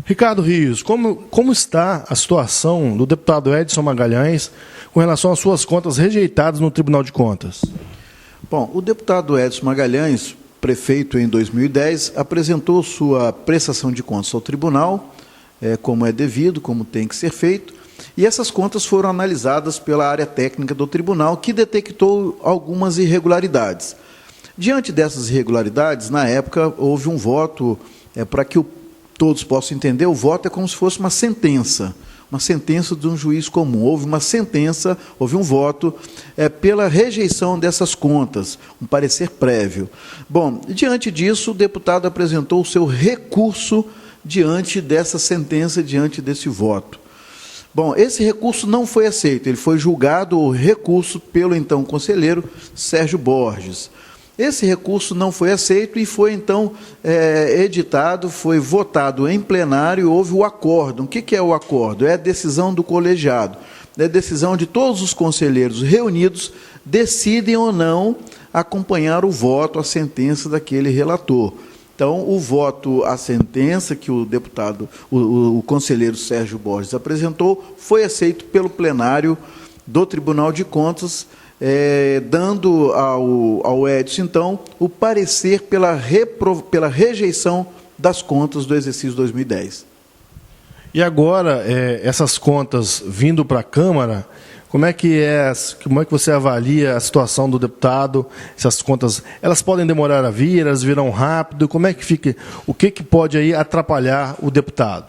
Ricardo Rios, como está a situação do deputado Edson Magalhães com relação às suas contas rejeitadas no Tribunal de Contas? Bom, o deputado Edson Magalhães, prefeito em 2010, apresentou sua prestação de contas ao tribunal, como é devido, como tem que ser feito, e essas contas foram analisadas pela área técnica do tribunal, que detectou algumas irregularidades. Diante dessas irregularidades, na época, houve um voto, para que todos possam entender, o voto é como se fosse uma sentença de um juiz comum. Houve uma sentença, houve um voto pela rejeição dessas contas, um parecer prévio. Bom, diante disso, o deputado apresentou o seu recurso diante dessa sentença, diante desse voto. Bom, esse recurso não foi aceito, ele foi julgado, o recurso, pelo então conselheiro Sérgio Borges. Esse recurso não foi aceito e foi, então, editado, foi votado em plenário, houve o acórdão. O que é o acórdão? É a decisão do colegiado, é a decisão de todos os conselheiros reunidos, decidem ou não acompanhar o voto, a sentença daquele relator. Então, o voto, a sentença que o deputado, o conselheiro Sérgio Borges apresentou, foi aceito pelo plenário do Tribunal de Contas, dando ao Edson, então, o parecer pela rejeição das contas do exercício 2010. E agora, essas contas vindo para a Câmara, como é que você avalia a situação do deputado? Essas contas, elas podem demorar a vir, elas virão rápido? Como é que fica? O que pode aí atrapalhar o deputado?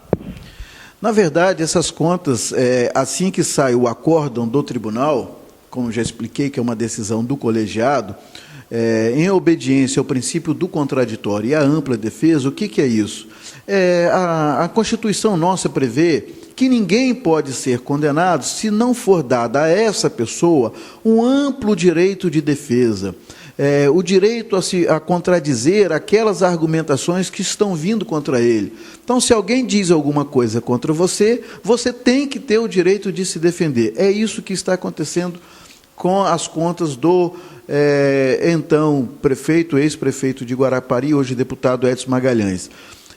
Na verdade, essas contas, assim que sai o acórdão do tribunal, como já expliquei, que é uma decisão do colegiado, em obediência ao princípio do contraditório e à ampla defesa, o que é isso? A Constituição nossa prevê que ninguém pode ser condenado se não for dada a essa pessoa um amplo direito de defesa, o direito a contradizer aquelas argumentações que estão vindo contra ele. Então, se alguém diz alguma coisa contra você, você tem que ter o direito de se defender. É isso que está acontecendo com as contas do então prefeito, ex-prefeito de Guarapari, hoje deputado Edson Magalhães.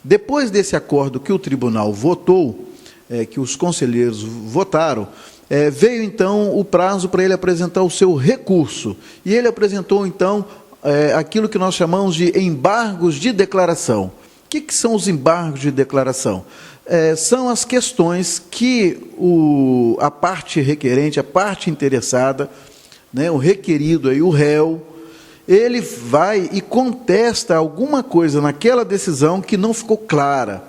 Depois desse acordo que o tribunal votou, que os conselheiros votaram, veio então o prazo para ele apresentar o seu recurso. E ele apresentou então aquilo que nós chamamos de embargos de declaração. O que são os embargos de declaração? São as questões que a parte requerente, a parte interessada, o requerido, o réu, ele vai e contesta alguma coisa naquela decisão que não ficou clara,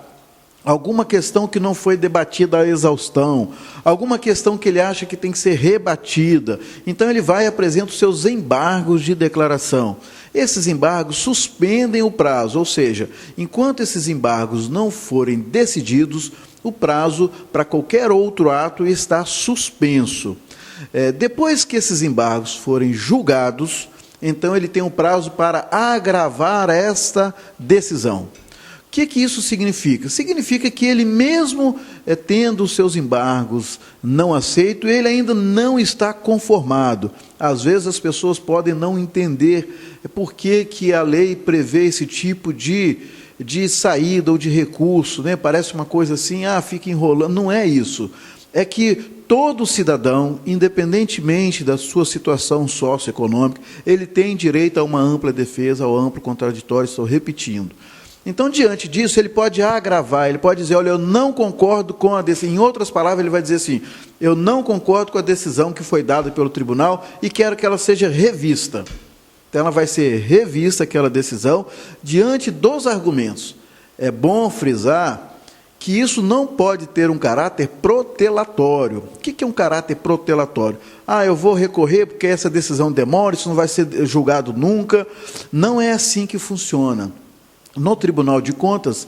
alguma questão que não foi debatida à exaustão, alguma questão que ele acha que tem que ser rebatida. Então, ele vai e apresenta os seus embargos de declaração. Esses embargos suspendem o prazo, ou seja, enquanto esses embargos não forem decididos, o prazo para qualquer outro ato está suspenso. Depois que esses embargos forem julgados, então ele tem um prazo para agravar esta decisão. O que isso significa? Significa que ele, mesmo tendo os seus embargos não aceitos, ele ainda não está conformado. Às vezes as pessoas podem não entender por que a lei prevê esse tipo de saída ou de recurso, Parece uma coisa assim, fica enrolando. Não é isso. É que todo cidadão, independentemente da sua situação socioeconômica, ele tem direito a uma ampla defesa, ao amplo contraditório, estou repetindo. Então, diante disso, ele pode agravar, ele pode dizer, olha, eu não concordo com a decisão. Em outras palavras, ele vai dizer assim, eu não concordo com a decisão que foi dada pelo tribunal e quero que ela seja revista. Então, ela vai ser revista, aquela decisão, diante dos argumentos. É bom frisar que isso não pode ter um caráter protelatório. O que é um caráter protelatório? Eu vou recorrer porque essa decisão demora, isso não vai ser julgado nunca. Não é assim que funciona. No Tribunal de Contas,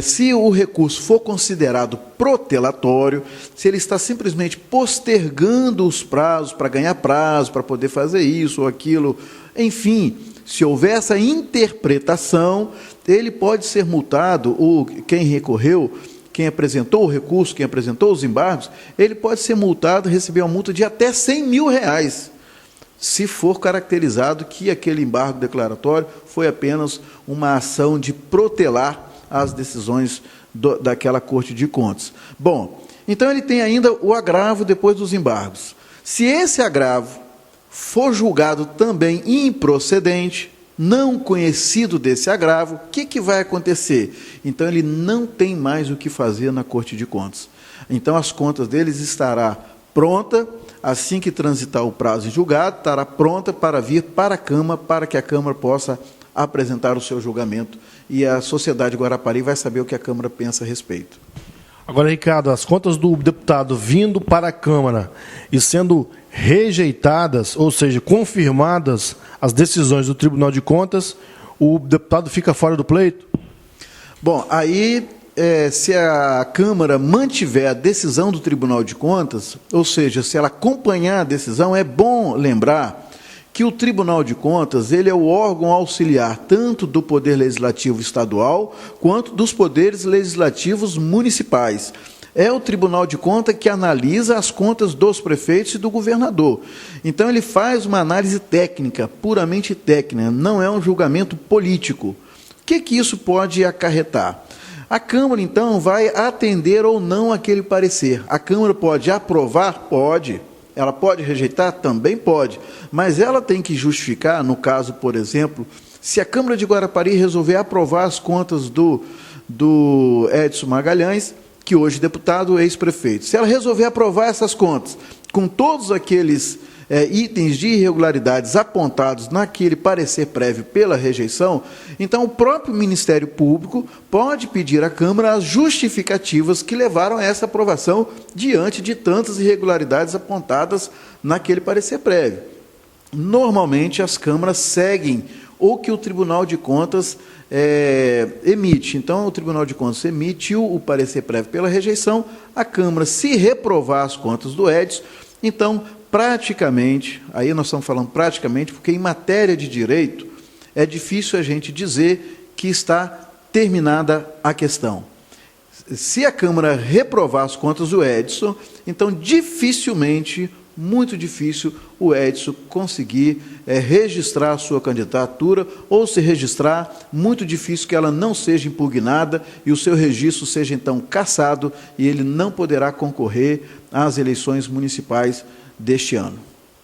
se o recurso for considerado protelatório, se ele está simplesmente postergando os prazos para ganhar prazo, para poder fazer isso ou aquilo, enfim, se houver essa interpretação, ele pode ser multado, ou quem recorreu, quem apresentou o recurso, quem apresentou os embargos, ele pode ser multado, receber uma multa de até R$100 mil, se for caracterizado que aquele embargo declaratório foi apenas uma ação de protelar as decisões daquela Corte de Contas. Bom, então ele tem ainda o agravo depois dos embargos. Se esse agravo for julgado também improcedente, não conhecido desse agravo, o que vai acontecer? Então ele não tem mais o que fazer na Corte de Contas. Então as contas deles estará pronta, assim que transitar o prazo em julgado, estará pronta para vir para a Câmara, para que a Câmara possa apresentar o seu julgamento e a sociedade de Guarapari vai saber o que a Câmara pensa a respeito. Agora, Ricardo, as contas do deputado vindo para a Câmara e sendo rejeitadas, ou seja, confirmadas as decisões do Tribunal de Contas, o deputado fica fora do pleito? Bom, aí, se a Câmara mantiver a decisão do Tribunal de Contas, ou seja, se ela acompanhar a decisão, é bom lembrar que o Tribunal de Contas ele é o órgão auxiliar tanto do Poder Legislativo Estadual quanto dos poderes legislativos municipais. É o Tribunal de Contas que analisa as contas dos prefeitos e do governador. Então, ele faz uma análise técnica, puramente técnica, não é um julgamento político. O que isso pode acarretar? A Câmara, então, vai atender ou não aquele parecer. A Câmara pode aprovar? Pode. Ela pode rejeitar? Também pode. Mas ela tem que justificar, no caso, por exemplo, se a Câmara de Guarapari resolver aprovar as contas do Edson Magalhães, que hoje é deputado, ex-prefeito. Se ela resolver aprovar essas contas, com todos aqueles itens de irregularidades apontados naquele parecer prévio pela rejeição, então o próprio Ministério Público pode pedir à Câmara as justificativas que levaram a essa aprovação diante de tantas irregularidades apontadas naquele parecer prévio. Normalmente, as câmaras seguem o que o Tribunal de Contas emite. Então, o Tribunal de Contas emitiu o parecer prévio pela rejeição, a Câmara, se reprovar as contas do Edson, então, praticamente, aí nós estamos falando praticamente, porque em matéria de direito é difícil a gente dizer que está terminada a questão. Se a Câmara reprovar as contas do Edson, então dificilmente, muito difícil, o Edson conseguir registrar a sua candidatura, ou se registrar, muito difícil que ela não seja impugnada e o seu registro seja então cassado e ele não poderá concorrer às eleições municipais deste ano.